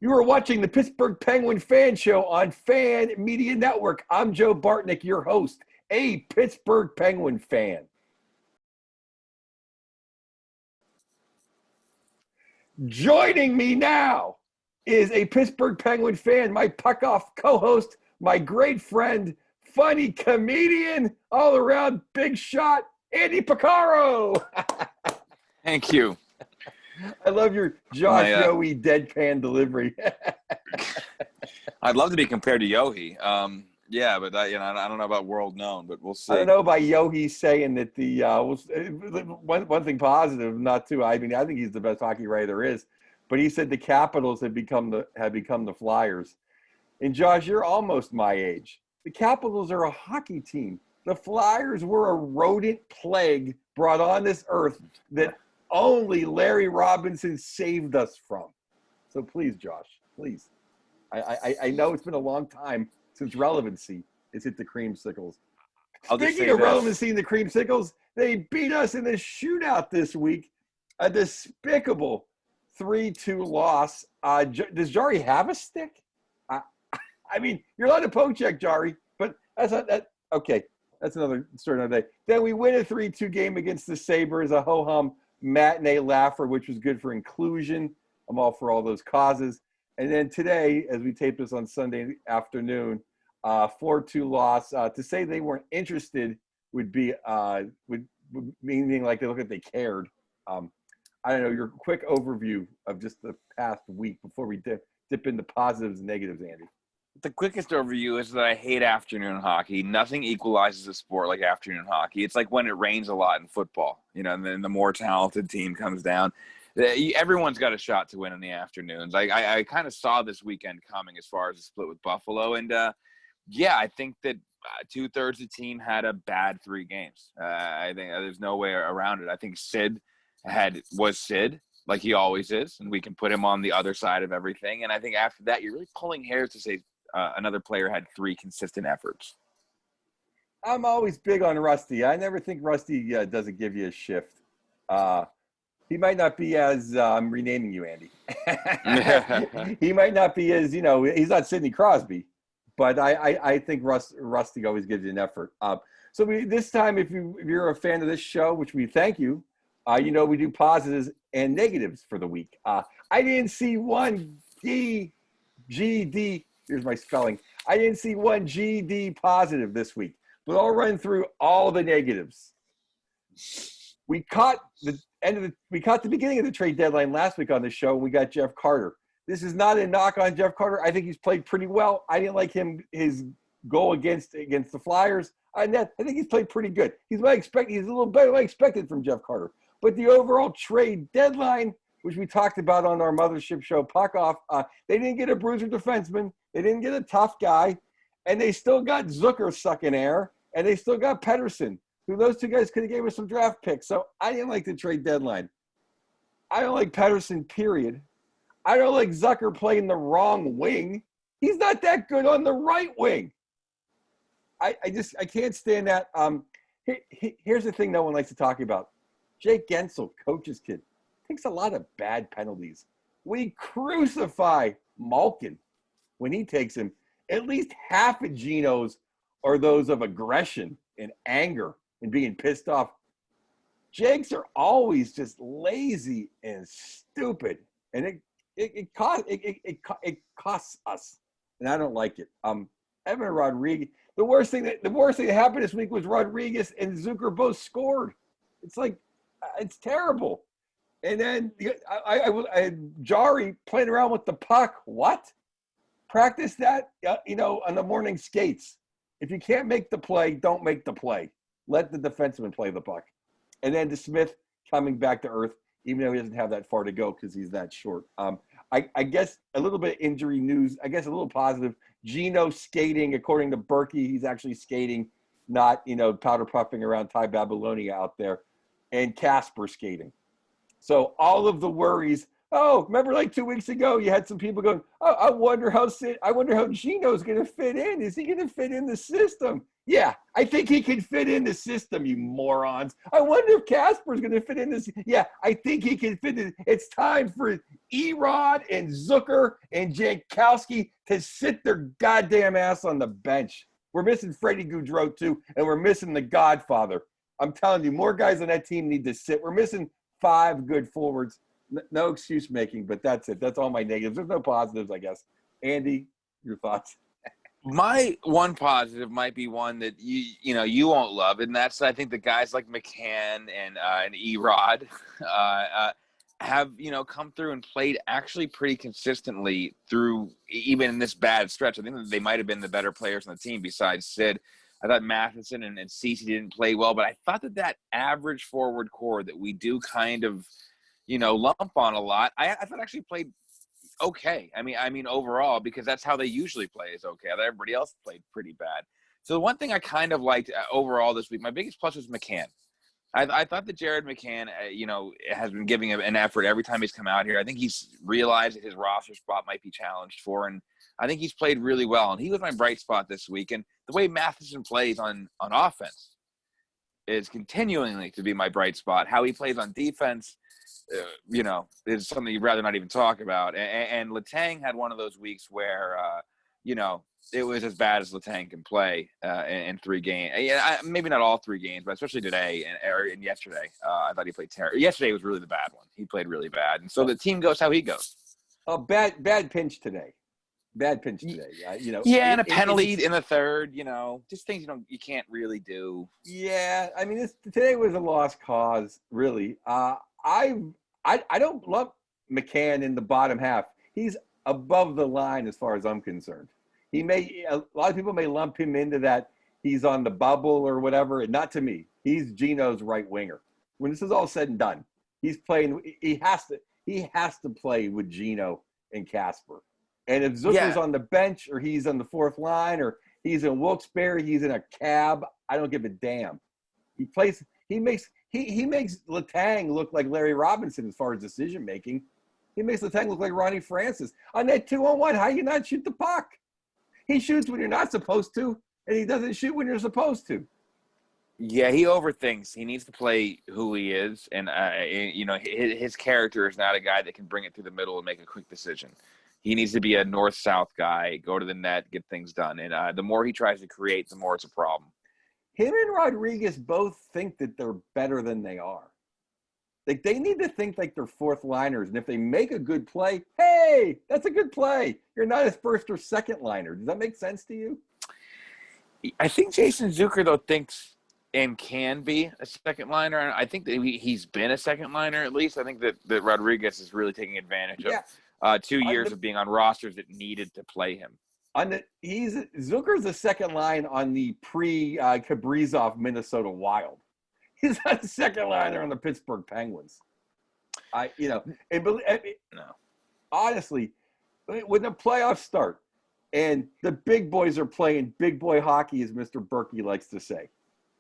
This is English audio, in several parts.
You are watching the Pittsburgh Penguin Fan Show on Fan Media Network. I'm Joe Bartnick, your host, a Pittsburgh Penguin fan. Joining me now is a Pittsburgh Penguin fan, my puck-off co-host, my great friend, funny comedian, all-around big shot, Andy Picaro. Thank you. I love your Josh Yohe deadpan delivery. I'd love to be compared to Yohe. But I don't know about world known, but we'll see. I don't know about Yohe saying that the one thing positive, not too. I mean, I think he's the best hockey writer there is, but he said the Capitals have become the Flyers. And Josh, you're almost my age. The Capitals are a hockey team. The Flyers were a rodent plague brought on this earth that only Larry Robinson saved us from. So please, Josh, please. I know it's been a long time since relevancy has hit the creamsicles. Speaking of relevancy in the creamsicles, they beat us in the shootout this week. A despicable 3-2 loss. Does Jari have a stick? I mean, you're allowed to poke check Jari, but that's not that. Okay, that's another story another day. Then we win a 3-2 game against the Sabres, a ho-hum matinee laugher, which was good for inclusion. I'm all for all those causes. And then today, as we tape this on Sunday afternoon, 4-2 loss. To say they weren't interested would be would meaning like they look like they cared. I don't know, your quick overview of just the past week before we dip into positives and negatives, Andy. The quickest overview is that I hate afternoon hockey. Nothing equalizes a sport like afternoon hockey. It's like when it rains a lot in football, and then the more talented team comes down. Everyone's got a shot to win in the afternoons. I kind of saw this weekend coming as far as the split with Buffalo. And, I think that two-thirds of the team had a bad 3 games. I think there's no way around it. I think Sid was Sid, like he always is, and we can put him on the other side of everything. And I think after that, you're really pulling hairs to say another player had 3 consistent efforts. I'm always big on Rusty. I never think Rusty doesn't give you a shift. He might not be as I'm renaming you, Andy. He might not be as, he's not Sidney Crosby, but I think Rusty always gives you an effort. So this time, if you're a fan of this show, which we thank you, we do positives and negatives for the week. I didn't see one GD. Here's my spelling. I didn't see one GD positive this week, but I'll run through all the negatives. We caught the beginning of the trade deadline last week on the show, and we got Jeff Carter. This is not a knock on Jeff Carter. I think he's played pretty well. I didn't like his goal against the Flyers. I think he's played pretty good. He's a little better than I expected from Jeff Carter. But the overall trade deadline, which we talked about on our mothership show, Puck Off, they didn't get a bruiser defenseman. They didn't get a tough guy. And they still got Zucker sucking air. And they still got Pettersson, who those 2 guys could have gave us some draft picks. So I didn't like the trade deadline. I don't like Pettersson, period. I don't like Zucker playing the wrong wing. He's not that good on the right wing. I can't stand that. Here's the thing no one likes to talk about. Jake Gensel, coach's kid, takes a lot of bad penalties. We crucify Malkin when he takes him. At least half of Geno's are those of aggression and anger and being pissed off. Jakes are always just lazy and stupid, and it costs us, and I don't like it. Evan Rodriguez. The worst thing that happened this week was Rodriguez and Zucker both scored. It's like it's terrible. And then I Jari playing around with the puck. What? Practice that, on the morning skates. If you can't make the play, don't make the play. Let the defenseman play the puck. And then DeSmith coming back to earth, even though he doesn't have that far to go because he's that short. I guess a little bit of injury news. I guess a little positive. Geno skating, according to Berkey, he's actually skating, not, powder puffing around Ty Babylonia out there. And Casper skating. So all of the worries. Oh, remember like 2 weeks ago, you had some people going, oh, I wonder how Geno's going to fit in. Is he going to fit in the system? Yeah, I think he can fit in the system, you morons. I wonder if Casper's going to fit in this. Yeah, I think he can fit in. It's time for Erod and Zucker and Jankowski to sit their goddamn ass on the bench. We're missing Freddie Gaudreau too, and we're missing the Godfather. I'm telling you, more guys on that team need to sit. We're missing 5 good forwards. No excuse making, but that's it. That's all my negatives. There's no positives, I guess. Andy, your thoughts? My one positive might be one that you won't love, and that's I think the guys like McCann and Erod have come through and played actually pretty consistently through even in this bad stretch. I think that they might have been the better players on the team besides Sid. I thought Matheson and Cece didn't play well, but I thought that average forward core that we do kind of lump on a lot, I thought actually played okay. I mean overall, because that's how they usually play is okay. I thought everybody else played pretty bad. So the one thing I kind of liked overall this week, my biggest plus was McCann. I thought that Jared McCann, has been giving an effort every time he's come out here. I think he's realized that his roster spot might be challenged for, and I think he's played really well. And he was my bright spot this week. And the way Matheson plays on offense is continuing to be my bright spot. How he plays on defense, is something you'd rather not even talk about. And Letang had one of those weeks where, it was as bad as Letang can play in 3 games. Maybe not all 3 games, but especially today and yesterday. I thought he played terrible. Yesterday was really the bad one. He played really bad. And so the team goes how he goes. Oh, bad pinch today. Bad pinch today. And a penalty in the third, just things you can't really do. Yeah, I mean, today was a lost cause, really. I don't love McCann in the bottom half. He's above the line as far as I'm concerned. A lot of people may lump him into that he's on the bubble or whatever, and not to me. He's Gino's right winger. When this is all said and done, he's playing. He has to play with Gino and Casper. And if Zucker's on the bench or he's on the 4th line or he's in Wilkes-Barre, he's in a cab, I don't give a damn. He makes Letang look like Larry Robinson as far as decision making. He makes Letang look like Ronnie Francis. On that 2-on-1, how you not shoot the puck? He shoots when you're not supposed to, and he doesn't shoot when you're supposed to. Yeah, he overthinks. He needs to play who he is, and his character is not a guy that can bring it through the middle and make a quick decision. He needs to be a north-south guy, go to the net, get things done. And the more he tries to create, the more it's a problem. Him and Rodriguez both think that they're better than they are. Like, they need to think like they're 4th liners. And if they make a good play, hey, that's a good play. You're not a 1st or 2nd liner. Does that make sense to you? I think Jason Zucker, though, thinks and can be a 2nd liner. I think that he's been a 2nd liner at least. I think that Rodriguez is really taking advantage of 2 years of being on rosters that needed to play him. Zucker's the 2nd line on the pre-Kaprizov Minnesota Wild. He's not the 2nd liner on the Pittsburgh Penguins. Honestly, when the playoffs start and the big boys are playing big boy hockey, as Mr. Berkey likes to say,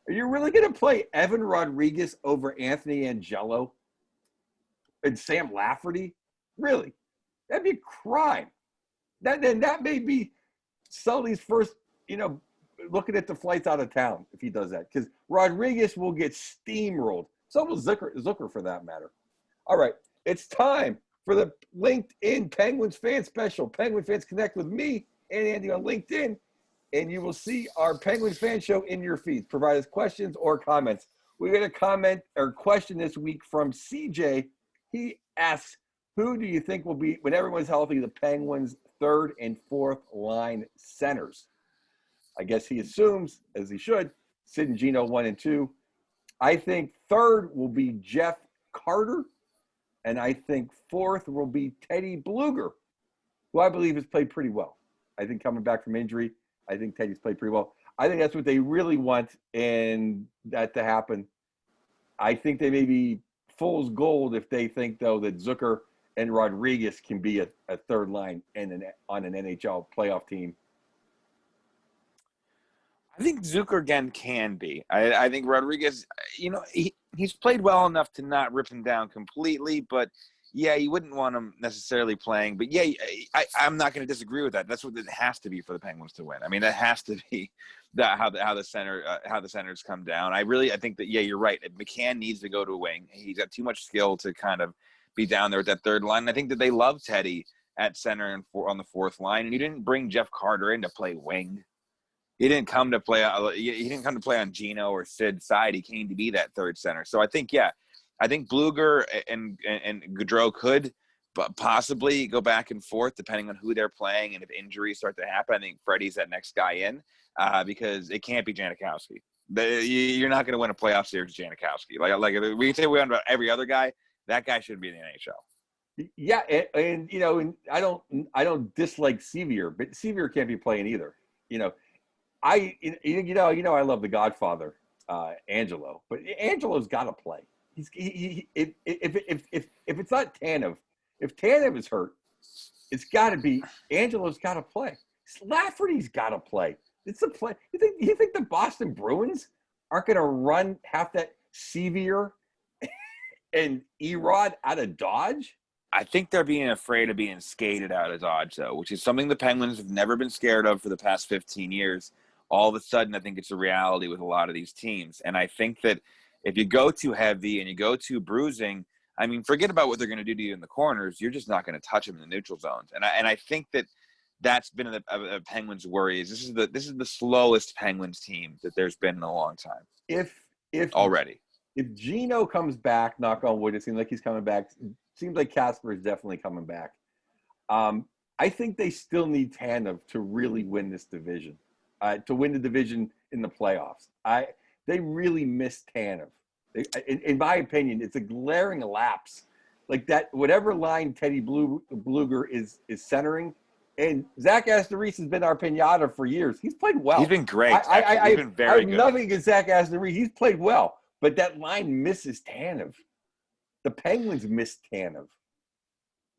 are you really going to play Evan Rodriguez over Anthony Angelo and Sam Lafferty? Really? That'd be a crime. That may be Sully's first, looking at the flights out of town if he does that, because Rodriguez will get steamrolled. So will Zucker for that matter. All right, it's time for the LinkedIn Penguins fan special. Penguin fans connect with me and Andy on LinkedIn, and you will see our Penguins fan show in your feeds. Provide us questions or comments. We got a comment or question this week from CJ. He asks, who do you think will be, when everyone's healthy, the Penguins' 3rd and 4th line centers? I guess he assumes, as he should, Sid and Gino 1 and 2. I think 3rd will be Jeff Carter, and I think 4th will be Teddy Bluger, who I believe has played pretty well. I think coming back from injury, I think Teddy's played pretty well. I think that's what they really want, and that to happen. I think they may be fool's gold if they think, though, that Zucker and Rodriguez can be a 3rd line on an NHL playoff team. I think Zucker again can be. I think Rodriguez, he's played well enough to not rip him down completely, but yeah, you wouldn't want him necessarily playing. But yeah, I'm not going to disagree with that. That's what it has to be for the Penguins to win. I mean, that has to be how the centers come down. I think that, yeah, you're right. McCann needs to go to a wing. He's got too much skill to kind of be down there with that third line. And I think that they love Teddy at center and on the fourth line. And you didn't bring Jeff Carter in to play wing. He didn't come to play. He didn't come to play on Gino or Sid's side. He came to be that third center. So I think Blueger and Gaudreau could possibly go back and forth depending on who they're playing and if injuries start to happen. I think Freddie's that next guy in because it can't be Janikowski. You're not going to win a playoff series with Janikowski. Like we can say we won about every other guy. That guy should be in the NHL. Yeah, and I don't dislike Sevier, but Sevier can't be playing either. I love the Godfather, Angelo, but Angelo's got to play. If it's not Tanev, if Tanev is hurt, it's got to be Angelo's got to play. Lafferty's got to play. It's a play. You think the Boston Bruins aren't going to run half that Sevier and Erod out of Dodge? I think they're being afraid of being skated out of Dodge, though, which is something the Penguins have never been scared of for the past 15 years. All of a sudden, I think it's a reality with a lot of these teams. And I think that if you go too heavy and you go too bruising, I mean, forget about what they're going to do to you in the corners. You're just not going to touch them in the neutral zones. And I think that's been a Penguins' worry. This is the slowest Penguins team that there's been in a long time. If Gino comes back, knock on wood, it seems like he's coming back. Seems like Casper is definitely coming back. I think they still need Tanev to really win this division, to win the division in the playoffs. They really miss Tanev. In my opinion, it's a glaring lapse. Like that, whatever line Teddy Blueger is centering, and Zach Aston-Reese has been our pinata for years. He's played well. He's been great. He's been very good. I have nothing against Zach Aston-Reese. He's played well, but that line misses Tanev. The Penguins missed Tanev.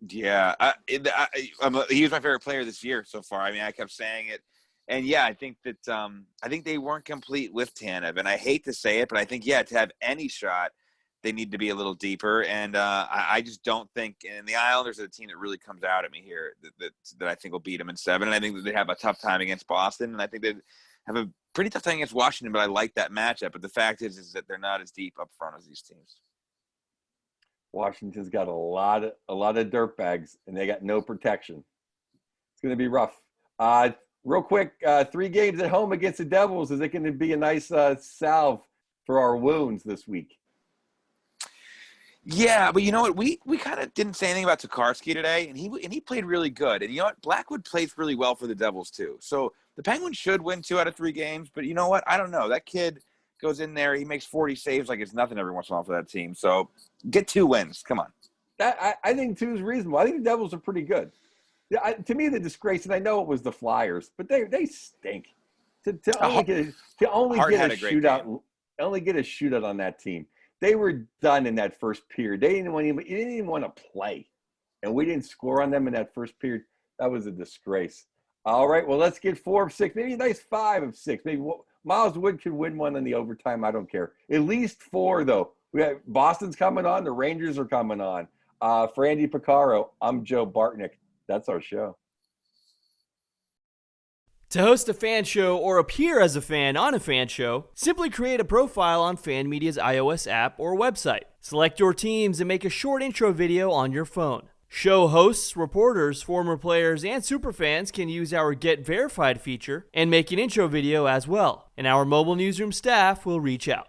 Yeah, he was my favorite player this year so far. I mean, I kept saying it, and yeah, I think they weren't complete with Tanev, and I hate to say it, but I think to have any shot, they need to be a little deeper. And I just don't think. And the Islanders are the team that really comes out at me here that I think will beat them in 7. And I think that they have a tough time against Boston, and I think they have a pretty tough time against Washington. But I like that matchup. But the fact is that they're not as deep up front as these teams. Washington's got a lot of dirt bags, and they got no protection. It's going to be rough. Real quick, 3 games at home against the Devils. Is it going to be a nice salve for our wounds this week? Yeah, but you know what? We kind of didn't say anything about Tokarski today, and he played really good. And you know what? Blackwood plays really well for the Devils too. So the Penguins should win 2 out of 3 games. But you know what? I don't know. That kid goes in there, he makes 40 saves like it's nothing every once in a while for that team. So get 2 wins. Come on. I think 2 is reasonable. I think the Devils are pretty good. To me, the disgrace, and I know it was the Flyers, but they stink. To only get a shootout on that team. They were done in that first period. They didn't even want to play, and we didn't score on them in that first period. That was a disgrace. All right, well, let's get 4 of 6, maybe a nice 5 of 6. Maybe Miles Wood could win one in the overtime. I don't care. At least 4, though. We have Boston's coming on. The Rangers are coming on. For Andy Picaro, I'm Joe Bartnick. That's our show. To host a fan show or appear as a fan on a fan show, simply create a profile on Fan Media's iOS app or website. Select your teams and make a short intro video on your phone. Show hosts, reporters, former players, and superfans can use our Get Verified feature and make an intro video as well, and our mobile newsroom staff will reach out.